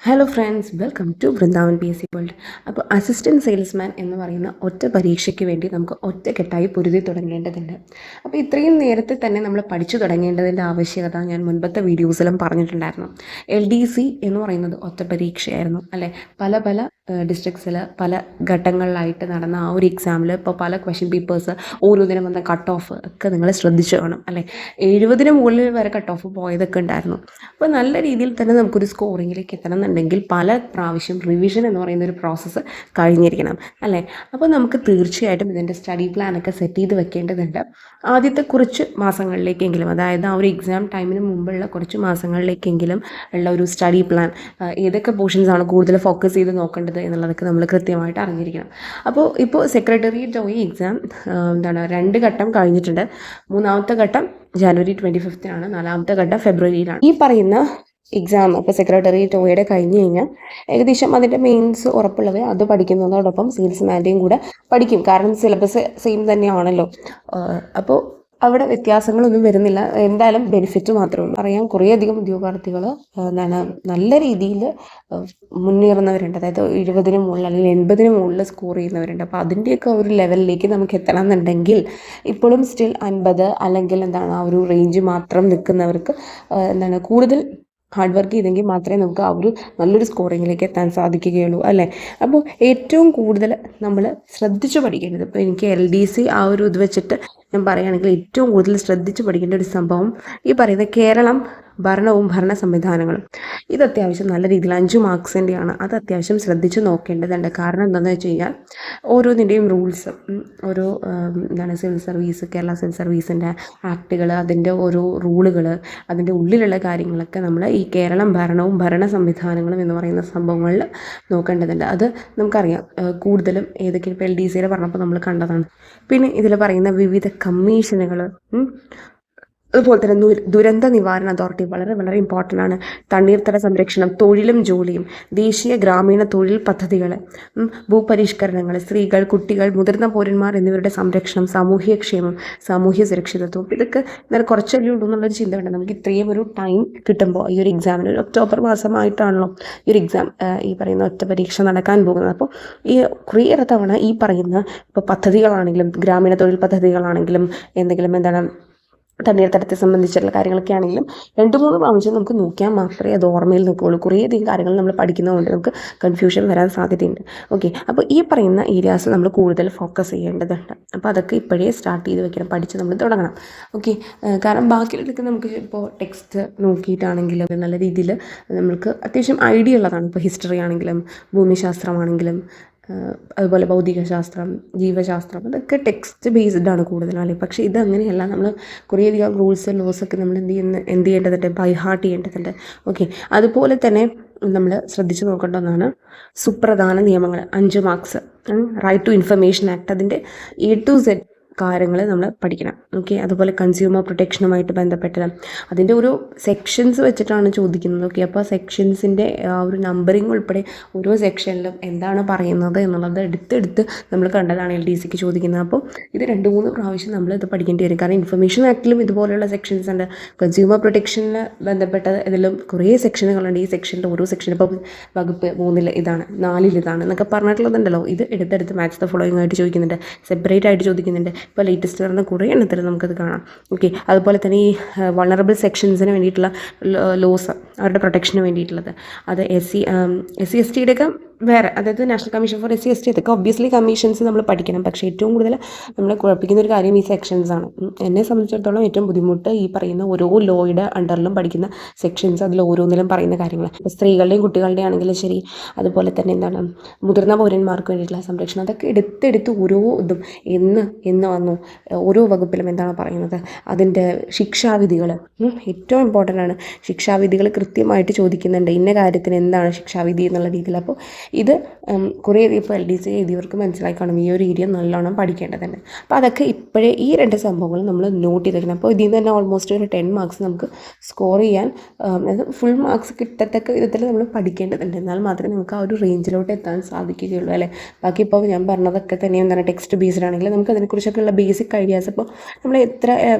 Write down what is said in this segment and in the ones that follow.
Hello friends, welcome to Vrindavan PSC world. അപ്പോൾ assistant salesman എന്ന് പറയുന്ന ഒറ്റ പരീക്ഷയ്ക്ക് വേണ്ടി നമുക്ക് ഒറ്റക്കെട്ടായി പൊരുതി തുടങ്ങേണ്ടതുണ്ട്. അപ്പോൾ ഇത്രയും നേരത്തെ തന്നെ നമ്മൾ പഠിച്ചു തുടങ്ങേണ്ടതിൻ്റെ ആവശ്യകത ഞാൻ മുൻപത്തെ വീഡിയോസിലും പറഞ്ഞിട്ടുണ്ടായിരുന്നു. LDC എന്ന് പറയുന്നത് ഒറ്റ പരീക്ഷയായിരുന്നു അല്ലേ. പല പല ഡിസ്ട്രിക്ട്സിൽ പല ഘട്ടങ്ങളിലായിട്ട് നടന്ന ആ ഒരു എക്സാമിൽ ഇപ്പോൾ പല ക്വസ്റ്റ്യൻ പേപ്പേഴ്സ് ഓരോന്നിനും വന്ന കട്ട് ഓഫ് ഒക്കെ നിങ്ങൾ ശ്രദ്ധിച്ചു കാണും അല്ലേ. 70 മുകളിൽ വരെ കട്ട് ഓഫ് പോയതൊക്കെ ഉണ്ടായിരുന്നു. അപ്പോൾ നല്ല രീതിയിൽ തന്നെ നമുക്കൊരു സ്കോറിങ്ങിലേക്ക് എത്തണം എന്നുണ്ടെങ്കിൽ പല പ്രാവശ്യം റിവിഷൻ എന്ന് പറയുന്ന ഒരു പ്രോസസ്സ് കഴിഞ്ഞിരിക്കണം അല്ലേ. അപ്പോൾ നമുക്ക് തീർച്ചയായിട്ടും ഇതിൻ്റെ സ്റ്റഡി പ്ലാനൊക്കെ സെറ്റ് ചെയ്ത് വെക്കേണ്ടതുണ്ട്. ആദ്യത്തെ കുറച്ച് മാസങ്ങളിലേക്കെങ്കിലും, അതായത് ആ ഒരു എക്സാം ടൈമിന് മുമ്പുള്ള കുറച്ച് മാസങ്ങളിലേക്കെങ്കിലും ഉള്ള ഒരു സ്റ്റഡി പ്ലാൻ, ഏതൊക്കെ പോർഷൻസാണ് കൂടുതൽ ഫോക്കസ് ചെയ്ത് നോക്കേണ്ടത് എന്നുള്ളതൊക്കെ നമ്മൾ കൃത്യമായിട്ട് അറിഞ്ഞിരിക്കണം. അപ്പോൾ ഇപ്പോൾ സെക്രട്ടേറിയറ്റ് OE എക്സാം 2 ഘട്ടം കഴിഞ്ഞിട്ടുണ്ട്. 3ാമത്തെ ഘട്ടം January 25 4ാമത്തെ ഘട്ടം ഫെബ്രുവരിയിലാണ്. ഈ പറയുന്ന എക്സാം ഇപ്പോൾ സെക്രട്ടേറിയറ്റ് OEയുടെ കഴിഞ്ഞ് കഴിഞ്ഞാൽ ഏകദേശം അതിൻ്റെ മെയിൻസ് ഉറപ്പുള്ളവർ അത് പഠിക്കുന്നതോടൊപ്പം സെയിൽസ്മാൻ്റെയും കൂടെ പഠിക്കും. കാരണം സിലബസ് സെയിം തന്നെയാണല്ലോ. അപ്പോൾ അവിടെ വ്യത്യാസങ്ങളൊന്നും വരുന്നില്ല. എന്തായാലും ബെനിഫിറ്റ് മാത്രമേ ഉള്ളൂ. അറിയാം, കുറേയധികം ഉദ്യോഗാർത്ഥികൾ നല്ല രീതിയിൽ മുന്നേറുന്നവരുണ്ട്. അതായത് 70 മുകളിൽ അല്ലെങ്കിൽ 80 മുകളിൽ സ്കോർ ചെയ്യുന്നവരുണ്ട്. അപ്പോൾ അതിൻ്റെയൊക്കെ ഒരു ലെവലിലേക്ക് നമുക്ക് എത്തണം എന്നുണ്ടെങ്കിൽ ഇപ്പോഴും സ്റ്റിൽ 50 അല്ലെങ്കിൽ ആ ഒരു റേഞ്ച് മാത്രം നിൽക്കുന്നവർക്ക് കൂടുതൽ ഹാർഡ് വർക്ക് ചെയ്തെങ്കിൽ മാത്രമേ നമുക്ക് ആ ഒരു നല്ലൊരു സ്കോറിങ്ങിലേക്ക് എത്താൻ സാധിക്കുകയുള്ളൂ അല്ലേ. അപ്പോൾ ഏറ്റവും കൂടുതൽ നമ്മൾ ശ്രദ്ധിച്ച് പഠിക്കേണ്ടത്, ഇപ്പോൾ എനിക്ക് LDC ആ ഒരു ഇത് വെച്ചിട്ട് ഞാൻ പറയുകയാണെങ്കിൽ ഏറ്റവും കൂടുതൽ ശ്രദ്ധിച്ച് പഠിക്കേണ്ട ഒരു സംഭവം ഈ പറയുന്ന കേരളം ഭരണവും ഭരണ സംവിധാനങ്ങളും. ഇത് അത്യാവശ്യം നല്ല രീതിയിൽ 5 മാർക്സിൻ്റെയാണ്. അത് അത്യാവശ്യം ശ്രദ്ധിച്ച് നോക്കേണ്ടതുണ്ട്. കാരണം എന്താണെന്ന് വെച്ച് കഴിഞ്ഞാൽ ഓരോന്നിൻ്റെയും റൂൾസ്, ഓരോ സിവിൽ സർവീസ്, കേരള സിവിൽ സർവീസിൻ്റെ ആക്ടുകൾ, അതിൻ്റെ ഓരോ റൂളുകൾ, അതിൻ്റെ ഉള്ളിലുള്ള കാര്യങ്ങളൊക്കെ നമ്മൾ ഈ കേരളം ഭരണവും ഭരണ സംവിധാനങ്ങളും എന്ന് പറയുന്ന സംഭവങ്ങളിൽ നോക്കേണ്ടതുണ്ട്. അത് നമുക്കറിയാം കൂടുതലും ഏതൊക്കെ ഇപ്പോൾ LDCയുടെ പറഞ്ഞപ്പോൾ നമ്മൾ കണ്ടതാണ്. പിന്നെ ഇതിൽ പറയുന്ന വിവിധ കമ്മീഷനുകൾ, അതുപോലെ തന്നെ ദുരന്ത നിവാരണ അതോറിറ്റി വളരെ വളരെ ഇമ്പോർട്ടൻ്റ് ആണ്. തണ്ണീർത്തട സംരക്ഷണം, തൊഴിലും ജോലിയും, ദേശീയ ഗ്രാമീണ തൊഴിൽ പദ്ധതികൾ, ഭൂപരിഷ്കരണങ്ങൾ, സ്ത്രീകൾ, കുട്ടികൾ, മുതിർന്ന പൗരന്മാർ എന്നിവരുടെ സംരക്ഷണം, സാമൂഹ്യക്ഷേമം, സാമൂഹ്യ സുരക്ഷിതത്വം. ഇതൊക്കെ കുറച്ചല്ലേ ഉള്ളൂ എന്നുള്ളൊരു ചിന്ത വേണ്ട. നമുക്ക് ഇത്രയും ഒരു ടൈം കിട്ടുമ്പോൾ ഈ ഒരു എക്സാമിന് ഒരു ഒക്ടോബർ മാസമായിട്ടാണല്ലോ ഈ ഒരു എക്സാം, ഈ പറയുന്ന ഒറ്റ പരീക്ഷ നടക്കാൻ പോകുന്നത്. അപ്പോൾ ഈ കുറേയേറെ തവണ ഈ പറയുന്ന ഇപ്പോൾ പദ്ധതികളാണെങ്കിലും ഗ്രാമീണ തൊഴിൽ പദ്ധതികളാണെങ്കിലും എന്തെങ്കിലും തണ്ണീർത്തടത്തെ സംബന്ധിച്ചിട്ടുള്ള കാര്യങ്ങളൊക്കെ ആണെങ്കിലും 2-3 പ്രാവശ്യം നമുക്ക് നോക്കിയാൽ മാത്രമേ അത് ഓർമ്മയിൽ നിൽക്കുകയുള്ളൂ. കുറേയധികം കാര്യങ്ങൾ നമ്മൾ പഠിക്കുന്നതുകൊണ്ട് നമുക്ക് കൺഫ്യൂഷൻ വരാൻ സാധ്യതയുണ്ട്. ഓക്കെ, അപ്പോൾ ഈ പറയുന്ന ഏരിയാസ് നമ്മൾ കൂടുതൽ ഫോക്കസ് ചെയ്യേണ്ടതുണ്ട്. അപ്പോൾ അതൊക്കെ ഇപ്പോഴേ സ്റ്റാർട്ട് ചെയ്ത് വെക്കണം, പഠിച്ച് നമ്മൾ തുടങ്ങണം. ഓക്കെ, കാരണം ബാക്കിയുള്ളതൊക്കെ നമുക്ക് ഇപ്പോൾ ടെക്സ്റ്റ് നോക്കിയിട്ടാണെങ്കിലും നല്ല രീതിയിൽ നമുക്ക് അത്യാവശ്യം ഐഡിയ ഉള്ളതാണ്. ഇപ്പോൾ ഹിസ്റ്ററി ആണെങ്കിലും ഭൂമിശാസ്ത്രമാണെങ്കിലും അതുപോലെ ഭൗതികശാസ്ത്രം, ജീവശാസ്ത്രം, അതൊക്കെ ടെക്സ്റ്റ് ബേസ്ഡ് ആണ് കൂടുതലാണ്. പക്ഷേ ഇതങ്ങനെയല്ല. നമ്മൾ കുറേയധികം റൂൾസ് ലോസൊക്കെ നമ്മൾ എന്ത് ചെയ്യേണ്ടതുണ്ട്, ബൈ ഹാർട്ട് ചെയ്യേണ്ടതുണ്ട്. ഓക്കെ, അതുപോലെ തന്നെ നമ്മൾ ശ്രദ്ധിച്ച് നോക്കേണ്ട ഒന്നാണ് സുപ്രധാന നിയമങ്ങൾ, 5 marks, right to information act, അതിൻ്റെ A to Z കാര്യങ്ങൾ നമ്മൾ പഠിക്കണം. ഓക്കെ, അതുപോലെ കൺസ്യൂമർ പ്രൊട്ടക്ഷനുമായിട്ട് ബന്ധപ്പെട്ടത് അതിൻ്റെ ഓരോ സെക്ഷൻസ് വെച്ചിട്ടാണ് ചോദിക്കുന്നത്. ഓക്കെ, അപ്പോൾ സെക്ഷൻസിൻ്റെ ആ ഒരു നമ്പറിങ് ഉൾപ്പെടെ ഓരോ സെക്ഷനിലും എന്താണ് പറയുന്നത് എന്നുള്ളത് എടുത്ത് നമ്മൾ കണ്ടതാണ് LDCക്ക് ചോദിക്കുന്നത്. അപ്പോൾ ഇത് 2-3 പ്രാവശ്യം നമ്മൾ ഇത് പഠിക്കേണ്ടി വരും. കാരണം ഇൻഫർമേഷൻ ആക്ടിലും ഇതുപോലെയുള്ള സെക്ഷൻസ് ഉണ്ട്. കൺസ്യൂമർ പ്രൊട്ടക്ഷനിൽ ബന്ധപ്പെട്ട ഇതിലും കുറേ സെക്ഷനുകളുണ്ട്. ഈ സെക്ഷൻ്റെ ഓരോ സെക്ഷൻ ഇപ്പോൾ വകുപ്പ് 3 ഇതാണ്, 4 ഇതാണ് എന്നൊക്കെ പറഞ്ഞിട്ടുള്ളതുണ്ടല്ലോ. ഇത് എടുത്തെടുത്ത് മാച്ച് ദ ഫോളോയിങ് ആയിട്ട് ചോദിക്കുന്നുണ്ട്, സെപ്പറേറ്റ് ആയിട്ട് ചോദിക്കുന്നുണ്ട്. ഇപ്പോൾ ലേറ്റസ്റ്റ് വരുന്ന കുറേ എണ്ണത്തിൽ നമുക്കത് കാണാം. ഓക്കെ, അതുപോലെ തന്നെ ഈ വൾണറബിൾ സെക്ഷൻസിന് വേണ്ടിയിട്ടുള്ള ലോസ്, അവരുടെ പ്രൊട്ടക്ഷന് വേണ്ടിയിട്ടുള്ളത്, അത് SC/ST വേറെ, അതായത് നാഷണൽ കമ്മീഷൻ ഫോർ SC/ST, ഇതൊക്കെ ഒബ്വിയസ്ലി കമ്മീഷൻസ് നമ്മൾ പഠിക്കണം. പക്ഷേ ഏറ്റവും കൂടുതൽ നമ്മളെ കുഴപ്പിക്കുന്ന ഒരു കാര്യം ഈ സെക്ഷൻസ് ആണ്. എന്നെ സംബന്ധിച്ചിടത്തോളം ഏറ്റവും ബുദ്ധിമുട്ട് ഈ പറയുന്ന ഓരോ ലോയുടെ അണ്ടറിലും പഠിക്കുന്ന സെക്ഷൻസ്, അതിൽ ഓരോന്നിലും പറയുന്ന കാര്യങ്ങൾ. ഇപ്പോൾ സ്ത്രീകളുടെയും കുട്ടികളുടെയും ആണെങ്കിലും ശരി, അതുപോലെ തന്നെ മുതിർന്ന പൗരന്മാർക്ക് വേണ്ടിയിട്ടുള്ള സംരക്ഷണം, അതൊക്കെ എടുത്ത് ഓരോ ഇതും എന്ന് വന്നു ഓരോ വകുപ്പിലും എന്താണ് പറയുന്നത്, അതിൻ്റെ ശിക്ഷാവിധികൾ ഏറ്റവും ഇമ്പോർട്ടൻ്റ് ആണ്. ശിക്ഷാവിധികൾ കൃത്യമായിട്ട് ചോദിക്കുന്നുണ്ട്, ഇന്ന കാര്യത്തിന് എന്താണ് ശിക്ഷാവിധി എന്നുള്ള രീതിയിൽ. അപ്പോൾ ഇത് കുറേ ഇപ്പോൾ LDC എഴുതിയവർക്ക് മനസ്സിലായി കാണും ഈ ഒരു ഏരിയ നല്ലോണം പഠിക്കേണ്ടതുണ്ട്. അപ്പോൾ അതൊക്കെ ഇപ്പോഴേ ഈ 2 സംഭവങ്ങൾ നമ്മൾ നോട്ട് ചെയ്തിരിക്കണം. അപ്പോൾ ഇതിൽ നിന്ന് തന്നെ ഓൾമോസ്റ്റ് ഒരു 10 മാർക്സ് നമുക്ക് സ്കോർ ചെയ്യാൻ, അതായത് ഫുൾ മാർക്സ് കിട്ടത്തക്ക വിധത്തിൽ നമ്മൾ പഠിക്കേണ്ടതുണ്ട്. എന്നാൽ മാത്രമേ നമുക്ക് ആ ഒരു റേഞ്ചിലോട്ട് എത്താൻ സാധിക്കുകയുള്ളൂ അല്ലേ. ബാക്കി ഇപ്പോൾ ഞാൻ പറഞ്ഞതൊക്കെ തന്നെ എന്താണ് ടെക്സ്റ്റ് ബേസ്ഡ് ആണെങ്കിൽ നമുക്ക് അതിനെക്കുറിച്ചൊക്കെയുള്ള ബേസിക് ഐഡിയാസ് ഇപ്പോൾ നമ്മൾ എത്ര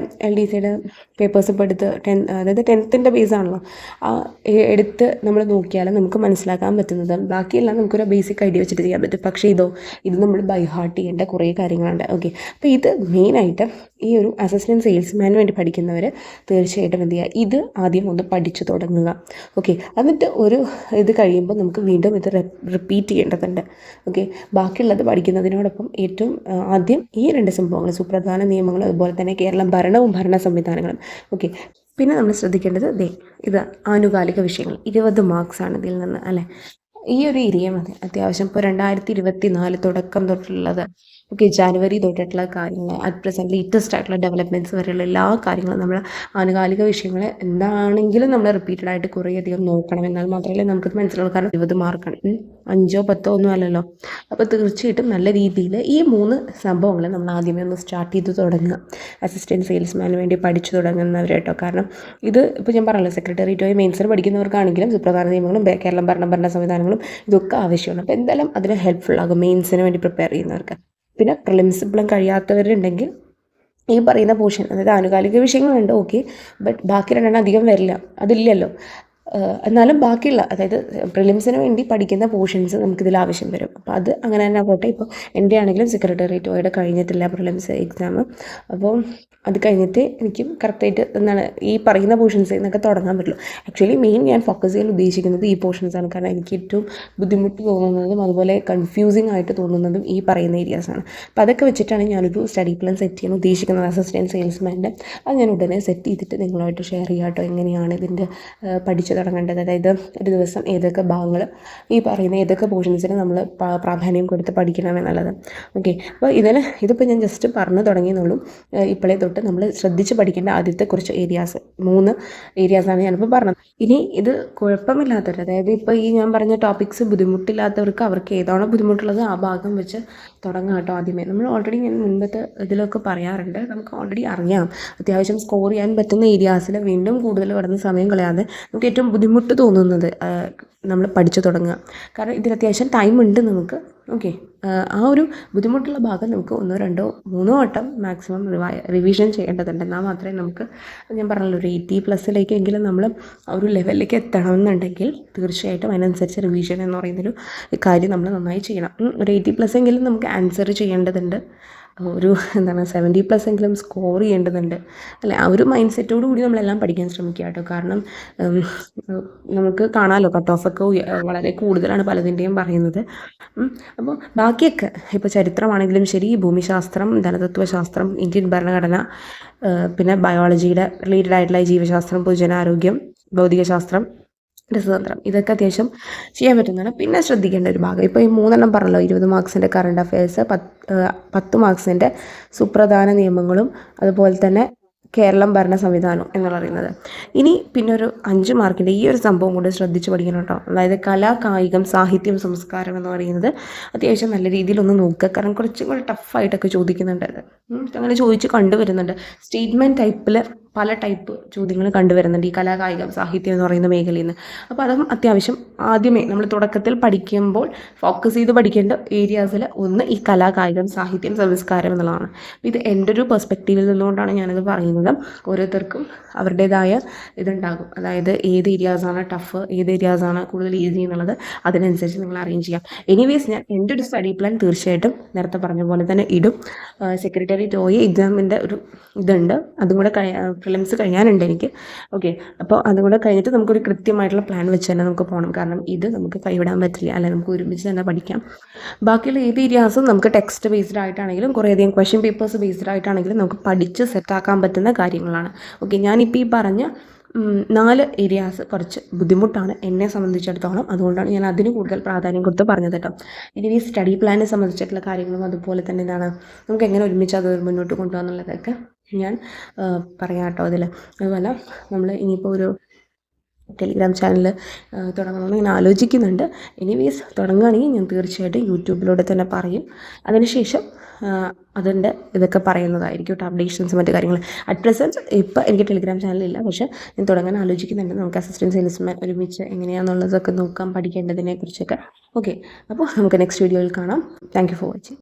LDCയുടെ പേപ്പേഴ്സ് ഇപ്പോൾ എടുത്ത് അതായത് 10th ബേസാണല്ലോ എടുത്ത് നമ്മൾ നോക്കിയാലും നമുക്ക് മനസ്സിലാക്കാൻ പറ്റുന്നത് ബാക്കിയെല്ലാം നമുക്കൊരു ബേസിക് ഐഡിയ വെച്ചിട്ട് ചെയ്യാൻ പറ്റും. പക്ഷേ ഇത് നമ്മൾ ബൈ ഹാർട്ട് ചെയ്യേണ്ട കുറേ കാര്യങ്ങളുണ്ട്. ഓക്കെ, അപ്പോൾ ഇത് മെയിനായിട്ട് ഈ ഒരു അസിസ്റ്റൻറ്റ് സെയിൽസ്മാന് വേണ്ടി പഠിക്കുന്നവർ തീർച്ചയായിട്ടും എന്ത് ചെയ്യുക, ഇത് ആദ്യം ഒന്ന് പഠിച്ചു തുടങ്ങുക. ഓക്കെ, എന്നിട്ട് ഒരു ഇത് കഴിയുമ്പോൾ നമുക്ക് വീണ്ടും ഇത് റിപ്പീറ്റ് ചെയ്യേണ്ടതുണ്ട്. ഓക്കെ, ബാക്കിയുള്ളത് പഠിക്കുന്നതിനോടൊപ്പം ഏറ്റവും ആദ്യം ഈ 2 സംഭവങ്ങൾ, സുപ്രധാന നിയമങ്ങളും അതുപോലെ തന്നെ കേരളം ഭരണവും ഭരണ സംവിധാനങ്ങളും. ഓക്കെ, പിന്നെ നമ്മൾ ശ്രദ്ധിക്കേണ്ടത് ഇത് ആനുകാലിക വിഷയങ്ങൾ 20 മാർക്സാണ് ഇതിൽ നിന്ന് അല്ലേ. ഈ ഒരു ഏരിയ മതി അത്യാവശ്യം. ഇപ്പോൾ 2024 തുടക്കം തൊട്ടുള്ളത്, ഓക്കെ, ജാനുവരി തൊട്ടിട്ടുള്ള കാര്യങ്ങൾ, അറ്റ് പ്രസൻറ്റ് ലേറ്റസ്റ്റ് ആയിട്ടുള്ള ഡെവലപ്മെൻറ്റ്സ് വരെയുള്ള എല്ലാ കാര്യങ്ങളും നമ്മൾ ആനുകാലിക വിഷയങ്ങൾ എന്താണെങ്കിലും നമ്മൾ റിപ്പീറ്റഡ് ആയിട്ട് കുറേയധികം നോക്കണം. എന്നാൽ മാത്രമേ നമുക്കത് മനസ്സിലാവുള്ളൂ. കാരണം 20 മാർക്കാണ്, 5 or 10 ഒന്നും അല്ലല്ലോ. അപ്പോൾ തീർച്ചയായിട്ടും നല്ല രീതിയിൽ ഈ 3 സംഭവങ്ങൾ നമ്മൾ ആദ്യമേ ഒന്ന് സ്റ്റാർട്ട് ചെയ്ത് തുടങ്ങുക, അസിസ്റ്റൻറ്റ് സെയിൽസ്മാന് വേണ്ടി പഠിച്ചു തുടങ്ങുന്നവർ കേട്ടോ. കാരണം ഇത് ഇപ്പോൾ ഞാൻ പറഞ്ഞല്ലോ, സെക്രട്ടേറിയറ്റ് മെയിൻസിന് പഠിക്കുന്നവർക്കാണെങ്കിലും സുപ്രധാന നിയമങ്ങളും കേരളം ഭരണ സംവിധാനങ്ങളും ഇതൊക്കെ ആവശ്യമാണ്. അപ്പോൾ എന്തായാലും അതിന് ഹെൽപ്ഫുൾ ആകും മെയിൻസിന് വേണ്ടി പ്രിപ്പയർ ചെയ്യുന്നവർക്ക്. പിന്നെ പ്രിലിംസ് ഇപ്പോഴും കഴിയാത്തവരുണ്ടെങ്കിൽ ഈ പറയുന്ന പോർഷൻ, അതായത് ആനുകാലിക വിഷയങ്ങളുണ്ട്, ഓക്കെ, ബട്ട് ബാക്കി 2 അധികം വരില്ല, അതില്ലല്ലോ. എന്നാലും ബാക്കിയുള്ള, അതായത് പ്രിലിംസിന് വേണ്ടി പഠിക്കുന്ന പോർഷൻസ് നമുക്കിതിൽ ആവശ്യം വരും. അപ്പോൾ അത് അങ്ങനെ തന്നെ പോട്ടെ. ഇപ്പോൾ എൻ്റെ ആണെങ്കിലും സെക്രട്ടേറിയറ്റ് കഴിഞ്ഞിട്ടില്ല പ്രിലിംസ് എക്സാം. അപ്പോൾ അത് കഴിഞ്ഞിട്ട് എനിക്കും കറക്റ്റായിട്ട് എന്താണ് ഈ പറയുന്ന പോർഷൻസ് എന്നൊക്കെ തുടങ്ങാൻ പറ്റുള്ളൂ. ആക്ച്വലി മെയിൻ ഞാൻ ഫോക്കസ് ചെയ്യാൻ ഉദ്ദേശിക്കുന്നത് ഈ പോർഷൻസാണ്. കാരണം എനിക്ക് ഏറ്റവും ബുദ്ധിമുട്ട് തോന്നുന്നതും അതുപോലെ കൺഫ്യൂസിങ് ആയിട്ട് തോന്നുന്നതും ഈ പറയുന്ന ഏരിയാസാണ്. അപ്പോൾ അതൊക്കെ വെച്ചിട്ടാണ് ഞാനൊരു സ്റ്റഡി പ്ലാൻ സെറ്റ് ചെയ്യാൻ ഉദ്ദേശിക്കുന്നത്, അസിസ്റ്റൻറ്റ് സെയിൽസ്മാൻ്റെ. അത് ഞാൻ ഉടനെ സെറ്റ് ചെയ്തിട്ട് നിങ്ങളുമായിട്ട് ഷെയർ ചെയ്യാം കേട്ടോ, എങ്ങനെയാണ് ഇതിൻ്റെ പഠിച്ചു തുടങ്ങേണ്ടത്. അതായത് ഒരു ദിവസം ഏതൊക്കെ ഭാഗങ്ങൾ, ഈ പറയുന്ന ഏതൊക്കെ പോർഷൻസിന് നമ്മൾ പ്രാധാന്യം കൊടുത്ത് പഠിക്കണം എന്നുള്ളത്. ഓക്കെ, അപ്പോൾ ഇതിപ്പോൾ ഞാൻ ജസ്റ്റ് പറഞ്ഞു തുടങ്ങിയെന്നുള്ളൂ. ഇപ്പോഴേ തൊട്ട് നമ്മൾ ശ്രദ്ധിച്ച് പഠിക്കേണ്ട ആദ്യത്തെ കുറച്ച് ഏരിയാസ്, 3 ഏരിയാസാണ് ഞാനിപ്പോൾ പറഞ്ഞത്. ഇനി ഇത് കുഴപ്പമില്ലാത്തവർ, അതായത് ഇപ്പോൾ ഈ ഞാൻ പറഞ്ഞ ടോപ്പിക്സ് ബുദ്ധിമുട്ടില്ലാത്തവർക്ക്, അവർക്ക് ഏതാണോ ബുദ്ധിമുട്ടുള്ളത് ആ ഭാഗം വെച്ച് തുടങ്ങാം കേട്ടോ. ആദ്യമേ നമ്മൾ ഓൾറെഡി ഞാൻ മുൻപത്തെ ഇതിലൊക്കെ പറയാറുണ്ട്, നമുക്ക് ഓൾറെഡി അറിയാം അത്യാവശ്യം സ്കോർ ചെയ്യാൻ പറ്റുന്ന ഏരിയാസിൽ വീണ്ടും കൂടുതൽ കടന്ന് സമയം കളയാതെ നമുക്ക് ഏറ്റവും ബുദ്ധിമുട്ട് തോന്നുന്നത് നമ്മൾ പഠിച്ചു തുടങ്ങുക. കാരണം ഇതിൽ അത്യാവശ്യം ടൈം ഉണ്ട് നമുക്ക്. ഓക്കെ, ആ ഒരു ബുദ്ധിമുട്ടുള്ള ഭാഗം നമുക്ക് 1, 2, 3 വട്ടം മാക്സിമം റിവിഷൻ ചെയ്യേണ്ടതുണ്ട്. എന്നാൽ മാത്രമേ നമുക്ക്, ഞാൻ പറഞ്ഞല്ലോ, ഒരു 80+ എങ്കിലും നമ്മൾ ആ ഒരു ലെവലിലേക്ക് എത്തണമെന്നുണ്ടെങ്കിൽ തീർച്ചയായിട്ടും അതിനനുസരിച്ച് റിവിഷൻ എന്ന് പറയുന്നൊരു കാര്യം നമ്മൾ നന്നായി ചെയ്യണം. ഒരു 80+ എങ്കിലും നമുക്ക് ആൻസർ ചെയ്യേണ്ടതുണ്ട്, ഒരു 70+ എങ്കിലും സ്കോർ ചെയ്യേണ്ടതുണ്ട് അല്ലേ. ആ ഒരു മൈൻഡ് സെറ്റോടു കൂടി നമ്മളെല്ലാം പഠിക്കാൻ ശ്രമിക്കുക കേട്ടോ. കാരണം നമുക്ക് കാണാമല്ലോ കട്ട് ഓഫൊക്കെ വളരെ കൂടുതലാണ് പലതിൻ്റെയും പറയുന്നത്. അപ്പോൾ ബാക്കിയൊക്കെ ഇപ്പോൾ ചരിത്രമാണെങ്കിലും ശരി, ഭൂമിശാസ്ത്രം, ധനതത്വശാസ്ത്രം, ഇന്ത്യൻ ഭരണഘടന, പിന്നെ ബയോളജിയുടെ റിലേറ്റഡ് ആയിട്ടുള്ള ജീവശാസ്ത്രം, പൊതുജനാരോഗ്യം, ഭൗതികശാസ്ത്രം, രസതന്ത്രം, ഇതൊക്കെ അത്യാവശ്യം ചെയ്യാൻ പറ്റുന്നതാണ്. പിന്നെ ശ്രദ്ധിക്കേണ്ട ഒരു ഭാഗം, ഇപ്പോൾ ഈ 3 പറഞ്ഞല്ലോ, 20 മാർക്സിൻ്റെ കറണ്ട് അഫയേഴ്സ്, 10 മാർക്സിൻ്റെ സുപ്രധാന നിയമങ്ങളും അതുപോലെ തന്നെ കേരളം ഭരണ സംവിധാനം എന്ന് പറയുന്നത്. ഇനി പിന്നെ ഒരു 5 മാർക്കിൻ്റെ ഈ ഒരു സംഭവം കൊണ്ട് ശ്രദ്ധിച്ച് പഠിക്കണം കേട്ടോ. അതായത് കല, കായികം, സാഹിത്യം, സംസ്കാരം എന്ന് പറയുന്നത് അത്യാവശ്യം നല്ല രീതിയിലൊന്ന് നോക്കുക. കാരണം കുറച്ചും കൂടി ടഫായിട്ടൊക്കെ ചോദിക്കുന്നുണ്ട് അത്, അങ്ങനെ ചോദിച്ച് കണ്ടുവരുന്നുണ്ട്. സ്റ്റേറ്റ്മെൻറ്റ് ടൈപ്പിൽ പല ടൈപ്പ് ചോദ്യങ്ങൾ കണ്ടുവരുന്നുണ്ട് ഈ കലാ, കായികം, സാഹിത്യം എന്ന് പറയുന്ന മേഖലയിൽ നിന്ന്. അപ്പോൾ അതും അത്യാവശ്യം ആദ്യമേ നമ്മൾ തുടക്കത്തിൽ പഠിക്കുമ്പോൾ ഫോക്കസ് ചെയ്ത് പഠിക്കേണ്ട ഏരിയാസിൽ ഒന്ന് ഈ കലാ, കായികം, സാഹിത്യം, സംസ്കാരം എന്നുള്ളതാണ്. ഇത് എൻ്റെ ഒരു പെർസ്പെക്റ്റീവിൽ നിന്നുകൊണ്ടാണ് ഞാനത് പറയുന്നത്. ഓരോരുത്തർക്കും അവരുടേതായ ഇതുണ്ടാകും, അതായത് ഏത് ഏരിയാസാണ് ടഫ്, ഏത് ഏരിയാസാണ് കൂടുതൽ ഈസി എന്നുള്ളത് അതിനനുസരിച്ച് നിങ്ങൾ അറേഞ്ച് ചെയ്യാം. എനിവേസ് ഞാൻ എൻ്റെ ഒരു സ്റ്റഡി പ്ലാൻ തീർച്ചയായിട്ടും നേരത്തെ പറഞ്ഞ പോലെ തന്നെ ഇടും. സെക്രട്ടേറിയറ്റ് എക്സാമിൻ്റെ ഒരു ഇതുണ്ട്, അതും കൂടെ പ്രിലിംസ് കഴിയാനുണ്ട് എനിക്ക്. ഓക്കെ, അപ്പോൾ അതും കൂടെ കഴിഞ്ഞിട്ട് നമുക്കൊരു കൃത്യമായിട്ടുള്ള പ്ലാൻ വെച്ച് തന്നെ നമുക്ക് പോകണം. കാരണം ഇത് നമുക്ക് കൈവിടാൻ പറ്റില്ല, അല്ലെങ്കിൽ നമുക്ക് ഒരുമിച്ച് തന്നെ പഠിക്കാം. ബാക്കിയുള്ള ഏത് ഏരിയാസും നമുക്ക് ടെക്സ്റ്റ് ബേസ്ഡ് ആയിട്ടാണെങ്കിലും കുറേയധികം ക്വസ്റ്റ്യൻ പേപ്പേഴ്സ് ബേസ്ഡ് ആയിട്ടാണെങ്കിലും നമുക്ക് പഠിച്ച് സെറ്റാക്കാൻ പറ്റുന്ന കാര്യങ്ങളാണ്. ഓക്കെ, ഞാനിപ്പോൾ ഈ പറഞ്ഞ 4 ഏരിയാസ് കുറച്ച് ബുദ്ധിമുട്ടാണ് എന്നെ സംബന്ധിച്ചിടത്തോളം, അതുകൊണ്ടാണ് ഞാൻ അതിന് കൂടുതൽ പ്രാധാന്യം കൊടുത്ത് പറഞ്ഞത് കേട്ടോ. ഇനി ഈ സ്റ്റഡി പ്ലാനെ സംബന്ധിച്ചിട്ടുള്ള കാര്യങ്ങളും അതുപോലെ തന്നെ എന്താണ് നമുക്ക് എങ്ങനെ ഒരുമിച്ച് അത് മുന്നോട്ട് കൊണ്ടുപോകാന്നുള്ളതൊക്കെ ഞാൻ പറയാം കേട്ടോ അതിൽ. അതുപോലെ നമ്മൾ ഇനിയിപ്പോൾ ഒരു ടെലിഗ്രാം ചാനൽ തുടങ്ങണമെന്ന് ഞാൻ ആലോചിക്കുന്നുണ്ട്. എനിവേസ് തുടങ്ങുകയാണെങ്കിൽ ഞാൻ തീർച്ചയായിട്ടും യൂട്യൂബിലൂടെ തന്നെ പറയും. അതിനുശേഷം അതിൻ്റെ ഇതൊക്കെ പറയുന്നതായിരിക്കും കേട്ടോ, അപ്ഡേഷൻസ് മറ്റു കാര്യങ്ങൾ. അറ്റ് പ്രസൻറ്റ് ഇപ്പോൾ എനിക്ക് ടെലിഗ്രാം ചാനലില്ല, പക്ഷേ ഞാൻ തുടങ്ങാൻ ആലോചിക്കുന്നുണ്ട്. നമുക്ക് അസിസ്റ്റൻറ്റ് സെയിൽസ്മാൻ ഒരുമിച്ച് എങ്ങനെയാണെന്നുള്ളതൊക്കെ നോക്കാം, പഠിക്കേണ്ടതിനെ കുറിച്ചൊക്കെ. ഓക്കെ, അപ്പോൾ നമുക്ക് നെക്സ്റ്റ് വീഡിയോയിൽ കാണാം. Thank you for watching.